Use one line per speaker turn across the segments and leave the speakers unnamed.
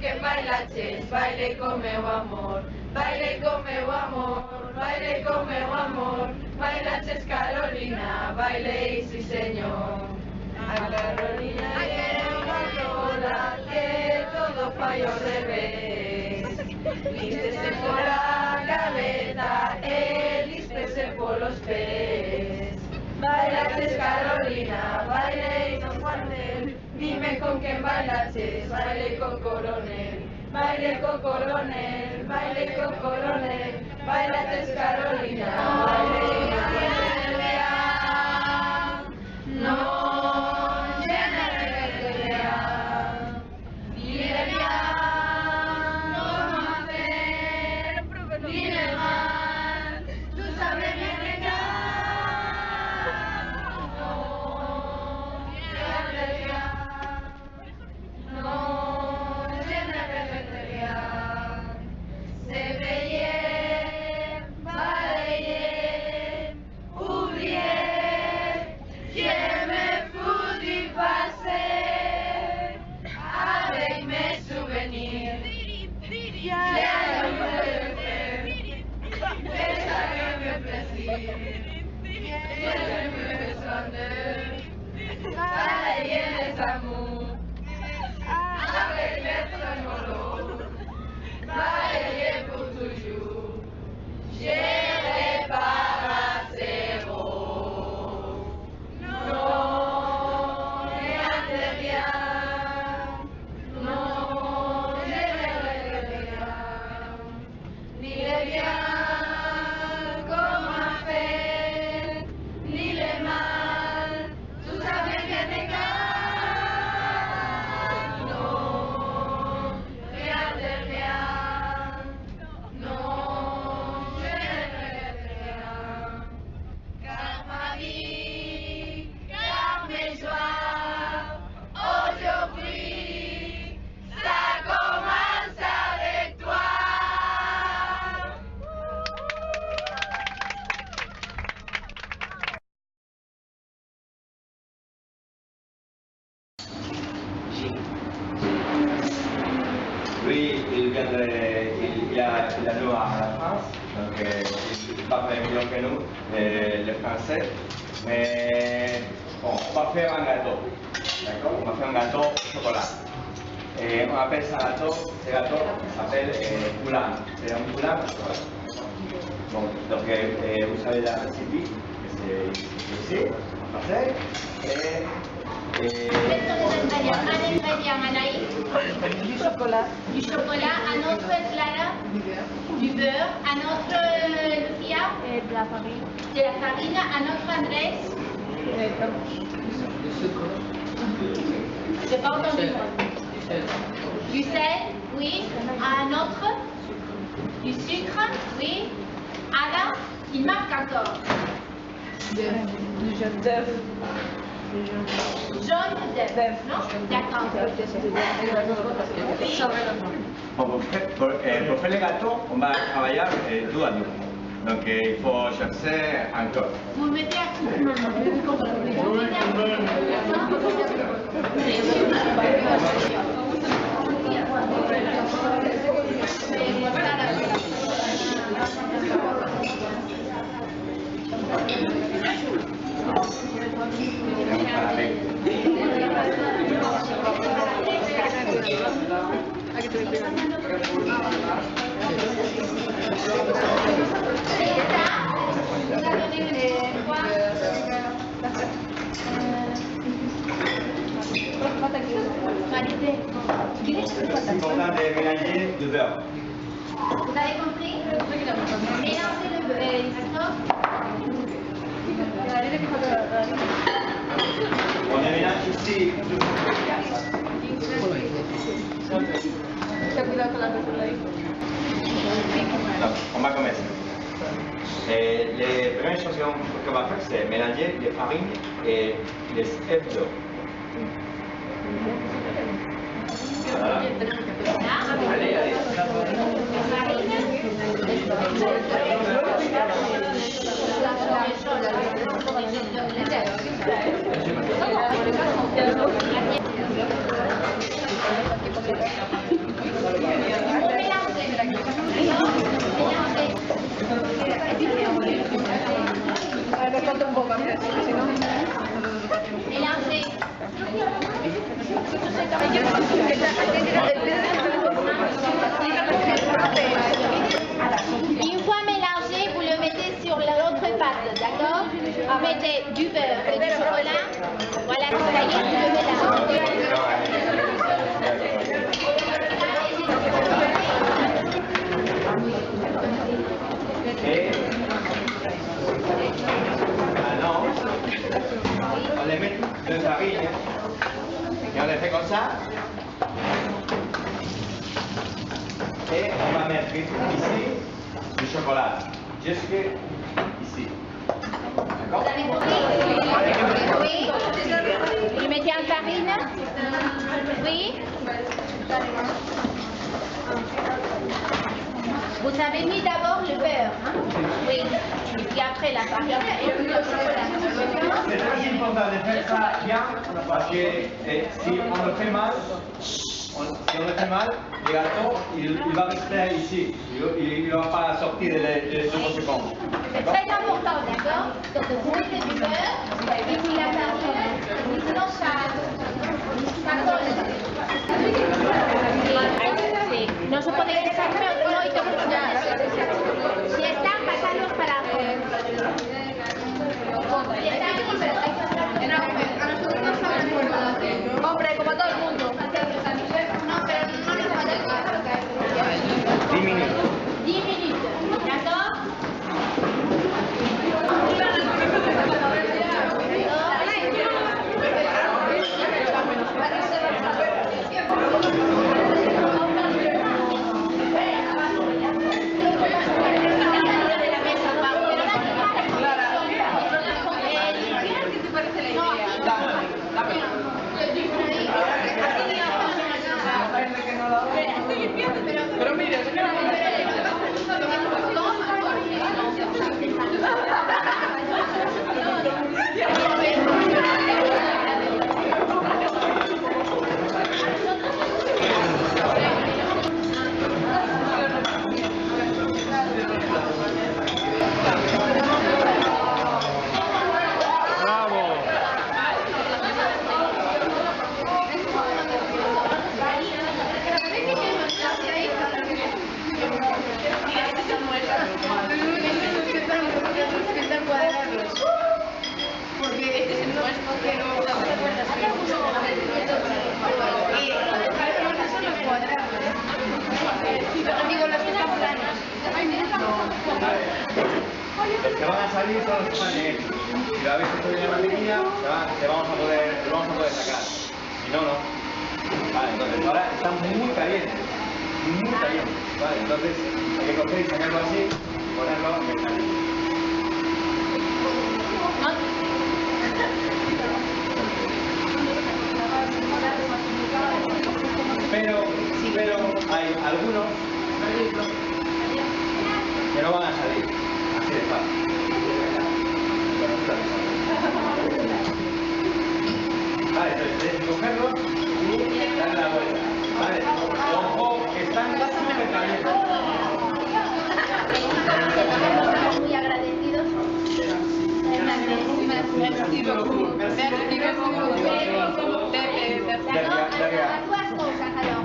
que bailaches, baile con meu amor, baile con meu amor, baile con meu amor, bailaches Carolina, baile sí señor. A Carolina quere unha rola que todo fai ao revés. Lístese pola cabeza e lístese polos pés. Bailaches Carolina, baile no cuartel. Dime con quen bailaches, baile con coronel. Baile con coronel, baile con coronel. Bailaches Carolina, baile con real. No.
Lui, il est né à la France, donc il va faire mieux que nous, les Français. Mais bon, on va faire un gâteau, d'accord? On va faire un gâteau au chocolat. Et on appelle ça gâteau, ce gâteau s'appelle poulain. C'est un poulain au chocolat. Bon, donc vous savez la recette, c'est ici, en français.
Quels sont les ingrédients, Anaïs?
Du chocolat.
Du chocolat, un autre Clara? Du beurre, un autre Lucia?
Et de la farine.
De la farine, un autre Andrés? J'ai pas entendu. Du sel, oui. Un autre? Du sucre, oui. Alain, il manque encore.
Du jaune d'œuf.
Jaune d'œuf, non? D'accord.
Bon, pour faire le gâteau, on va travailler deux à deux. Donc il faut chercher encore.
Vous mettez à coup. Vous mettez à
C'est important de mélanger du beurre.
Vous avez compris? Mélangez le beurre, d'accord?
On mélange ici. Donc, on va commencer. Les premières choses qu'on va faire, c'est mélanger les farines et les œufs d'eau. Voilà. Allez, allez. de farine. Et on les fait comme ça. Et on va mettre ici du chocolat. Jusque ici. D'accord?
Vous avez compris? Oui. Vous mettez en farine? Oui. Vous avez mis d'abord le beurre, hein? Oui. Et après la farine et le chocolat.
C'est très important de faire ça bien parce que si on le fait mal, le gâteau il va rester ici. Il ne va pas sortir de ce seconde.
C'est très important, d'accord? Donc vous mettez du beurre, et puis la farine, et sinon ça colle. No se puede echarme otro y tomar. Si está, pasarlos para abajo. Si está, hay que hacerlo. A nosotros nos saben por hombre, como a todo el mundo. No, pero no les falta el
10 minutos.
10 minutos, ¿d'accord?
Pero mire, porque este es el nuestro que no vamos a hacer vueltas. Digo, las que están planas.
Los que van a salir son los que están en él. Si lo habéis hecho bien en la mantequilla, lo vamos a poder sacar. Si no, no. Vale, entonces ahora están muy calientes. Muy calientes. Vale, entonces hay que coger y sacarlo así y ponerlo en el caliente. Pero hay algunos que no van a salir así de fácil. Vale, entonces tienes que cogerlo y darle la vuelta. Vale, ojo, que están súper calientes.
Estamos muy agradecidos. Duas cosas, alors.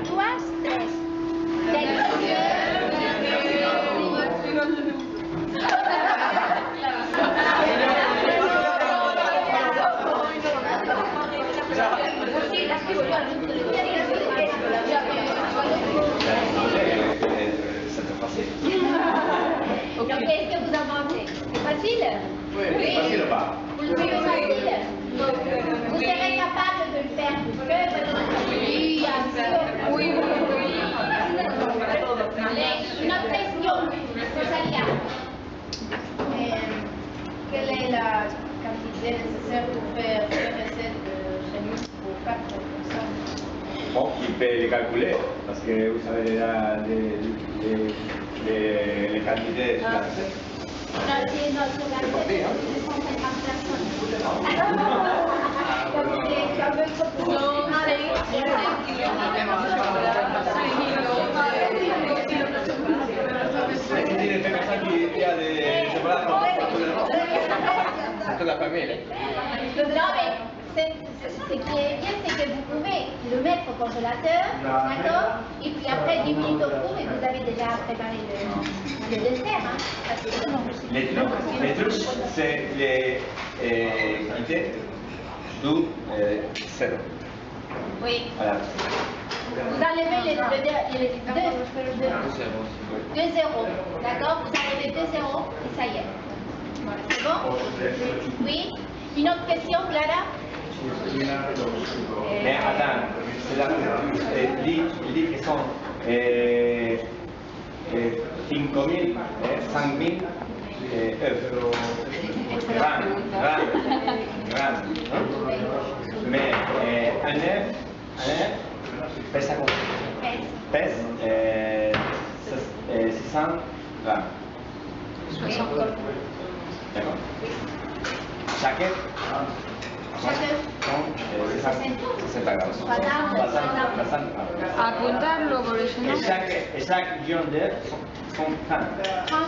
Duas, tres.
C'est facile.
Donc, qu'est-ce que vous en pensez? C'est facile?
Oui, facile ou pas?
Vous le trouvez facile? Vous serez capable de le faire tout seul? Oui, bien sûr. Oui. Une autre question, Rosalia.
Quelle est la quantité nécessaire pour faire cette recette de chez nous pour 4 personnes?
Bon, il peut les calculer parce que vous savez déjà les quantités de la recette.
C'est notre
parti, hein?
250 personnes.
Aquí tiene personas qui a des chocolats pour toute la famille.
Non, mais ce qui est bien, c'est que vous pouvez le mettre au congélateur, d'accord? Et puis après 10 minutes au four, et vous avez déjà préparé le dessert. Hein?
Les trucs, c'est les quantités du zéro.
Oui.
Voilà.
Vous enlevez les 2 zéros, d'accord? Vous enlevez 2 zéros, et ça y est. C'est bon? Oui. Une autre question, Clara?
Mais attends, c'est la dit que sont 5.000, 5.000 euros. Grande. Mais un œuf pèse à combien? Pèse 600 grammes.
60.
D'accord. Chaque œuf? 60 grammes. 60 grammes.
Apuntarlo, porque si no...
Et chaque jaune d'œuf sont 30.
30.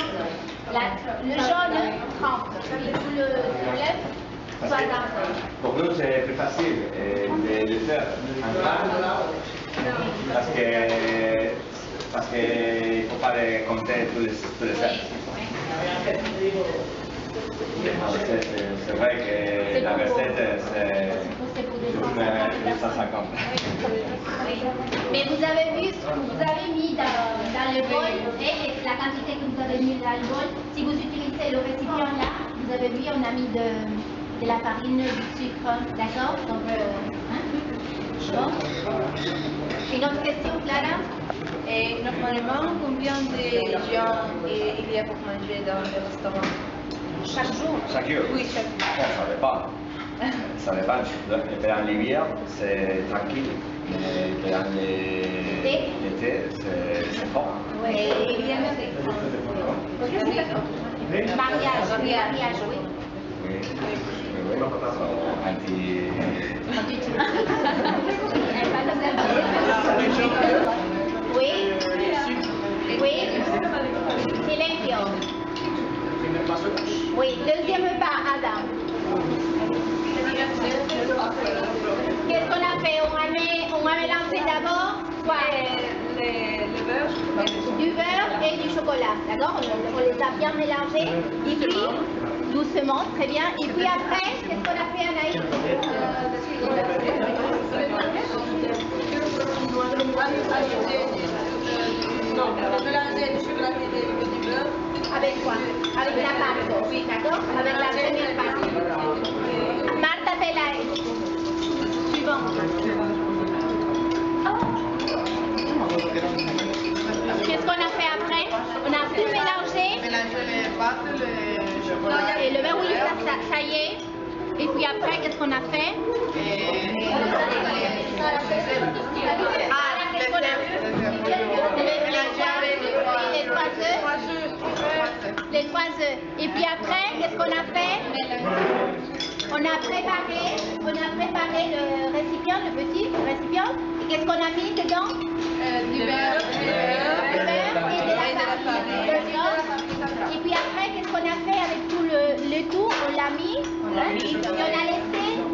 Le jaune, 30. Et tout l'œuf, 60.
Pour nous, c'est plus facile de le faire en temps parce que il ne faut pas les compter tous les œufs. C'est vrai que la recette, c'est 250.
Mais vous avez vu ce que vous avez mis dans le bol et la quantité que vous avez mis dans le bol. Si vous utilisez le récipient là, vous avez vu, on a mis de la farine, du sucre, d'accord? Donc, bon. Une autre question, Clara?
Et normalement, combien de gens il y a pour manger dans le restaurant?
Chaque jour?
Chaque jour?
Oui, chaque jour.
Bon, ça dépend. Ça dépend. Pendant l'hiver, c'est tranquille. Mais pendant l'été, c'est fort.
Oui.
Il y a
Mariage, oui.
Oui.
Oui. Oui. Silencio. Oui, deuxième pas, Adam. Qu'est-ce qu'on a fait? On a mélangé d'abord quoi?
le beurre.
Du beurre et du chocolat, d'accord? On les a bien mélangés. Et puis, doucement, très bien. Et puis après, qu'est-ce qu'on a fait, Anaïs?
Non, mélanger du chocolat et du beurre.
Avec quoi? Avec la pâte, oui, d'accord? Avec la première pâte. Marta Pelaez. Suivant. Qu'est-ce qu'on a fait après? On a tout mélangé.
Mélanger les pâtes, le chocolat.
Et le beurre, oui, ça y est. Et puis après, qu'est-ce qu'on a fait? Qu'est-ce qu'on a les 3 œufs. Et puis après, qu'est-ce qu'on a fait? On a préparé le récipient, le petit récipient. Et qu'est-ce qu'on a mis dedans?
Du beurre.
Du beurre et de la farine. Et puis après, qu'est-ce qu'on a fait avec tout le tout? On l'a mis. Et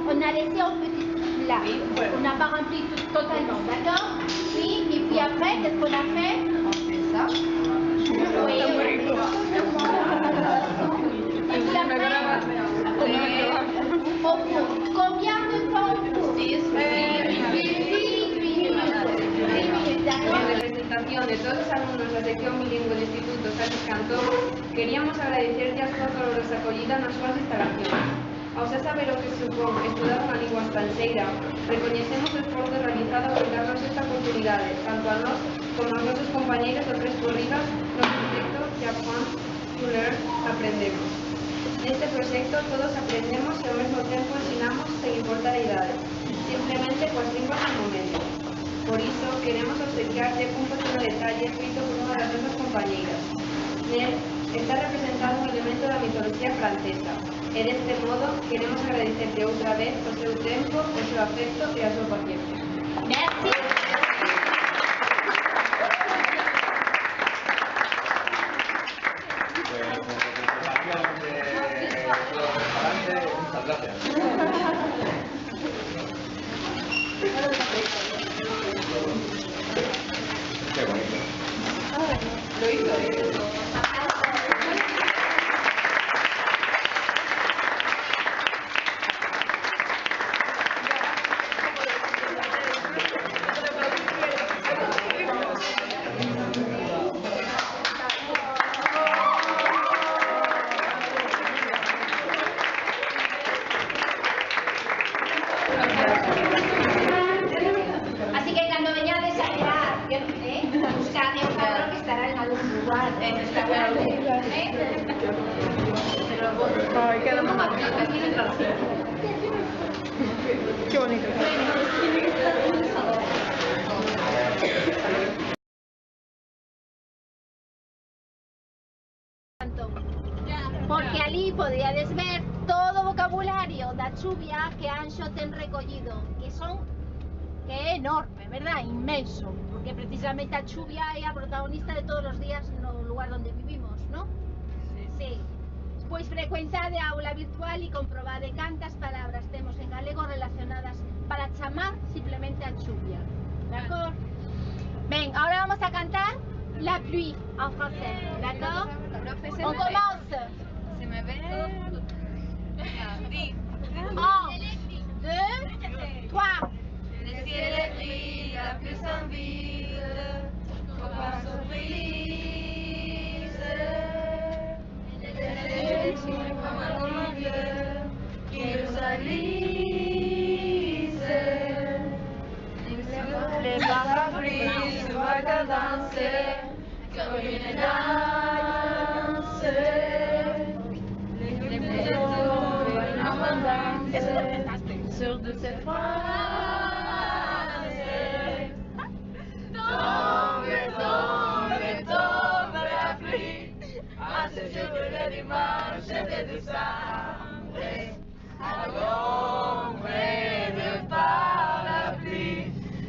on a laissé un petit là. On n'a pas rempli tout, totalement, d'accord? Oui, et puis après, qu'est-ce qu'on a fait?
On fait ça.
Oui, et puis après, combien de temps?
10
minutes, d'accord?
En representación de todos los alumnos da sección bilingüe do Instituto Sánchez Cantón, queríamos agradecerlle a súa calorosa acollida nas súas instalacións. Ao xa saber o que supón estudar unha lingua estranxeira, recoñecemos o esforzo realizado por darnos esta oportunidade, tanto a nós como aos nosos compañeiros do Crespo Rivas no proxecto Japan to Learn Aprendemos. Neste proxecto todos aprendemos e ao mesmo tempo ensinamos sen importar a idade, simplemente coas linguas do momento. Por iso, queremos obsequiarlle un pequeno detalle escrito por unha das nosas compañeiras. Nel está representado un elemento da mitoloxía francesa, e deste modo queremos agradecerlle outra vez o seu tempo, o seu afecto e a súa paciencia.
Merci.
Muchas gracias. Qué bonito.
Lo hizo. Qué bonito.
Porque ali podíades ver todo o vocabulario da chuvia que Anxo ten recollido, que é enorme, verdad? Inmenso, porque precisamente a chuvia é a protagonista de todos os días no lugar onde vivimos, ¿no? Sí. Pois frecuentade a aula virtual e comprobade cantas palabras temos en galego relacionadas para chamar simplemente a chuvia, d'accord? Ben, ahora vamos a cantar la pluie en français, d'accord? On commence.
Se me ve.
1, 2, 3.
Le ciel est gris, la pluie s'invite, faut pas surprise. Les sont comme un vieux qui nous alise. Les parapluies se voient à danser comme une danse. Les boulettes tombent en abondance sur de ces phrases. Tombe, tombe, tombe la pluie, à ce jour le dimanche de décembre, à l'ombre de parapluie,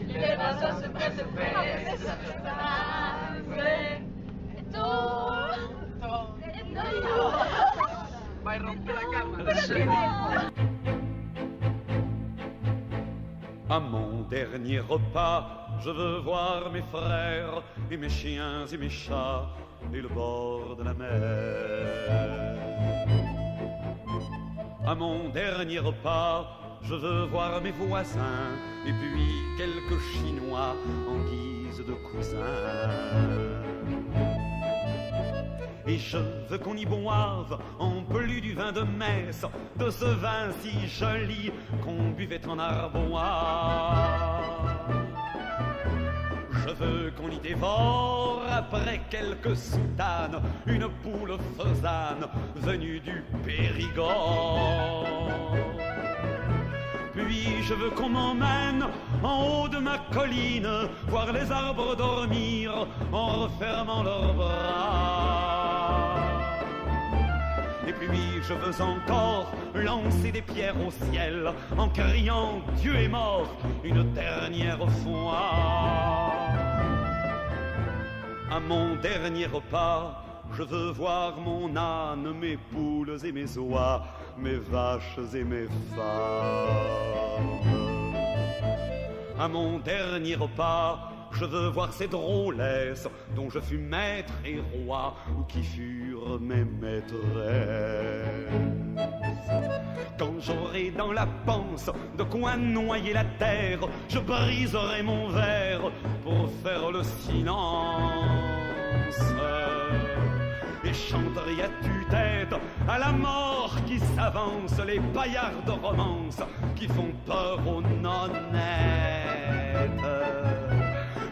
les passants se pressent, se pressent, et tout, va a romper la cama.
À mon dernier repas, je veux voir mes frères et mes chiens et mes chats et le bord de la mer. À mon dernier repas, je veux voir mes voisins et puis quelques Chinois en guise de cousins. Et je veux qu'on y boive en plus du vin de messe, de ce vin si joli qu'on buvait en Arbois. Je veux qu'on y dévore après quelques soutanes une poule faisane venue du Périgord. Puis je veux qu'on m'emmène en haut de ma colline voir les arbres dormir en refermant leurs bras. Et puis je veux encore lancer des pierres au ciel en criant Dieu est mort une dernière fois. À mon dernier repas, je veux voir mon âne, mes poules et mes oies, mes vaches et mes femmes. À mon dernier repas, je veux voir ces drôlesses dont je fus maître et roi ou qui furent mes maîtresses. Quand j'aurai dans la panse de quoi noyer la terre, je briserai mon verre pour faire le silence. Et chanterai à tue-tête à la mort qui s'avance les paillards de romance qui font peur aux nonnettes.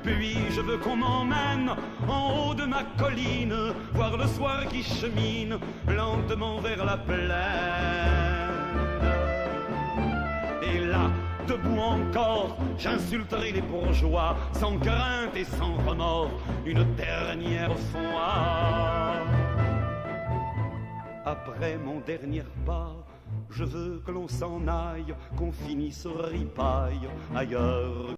Puis je veux qu'on m'emmène en haut de ma colline voir le soir qui chemine lentement vers la plaine. Et là, debout encore, j'insulterai les bourgeois sans crainte et sans remords une dernière fois. Après mon dernier pas, je veux que l'on s'en aille, qu'on finisse ripaille ailleurs.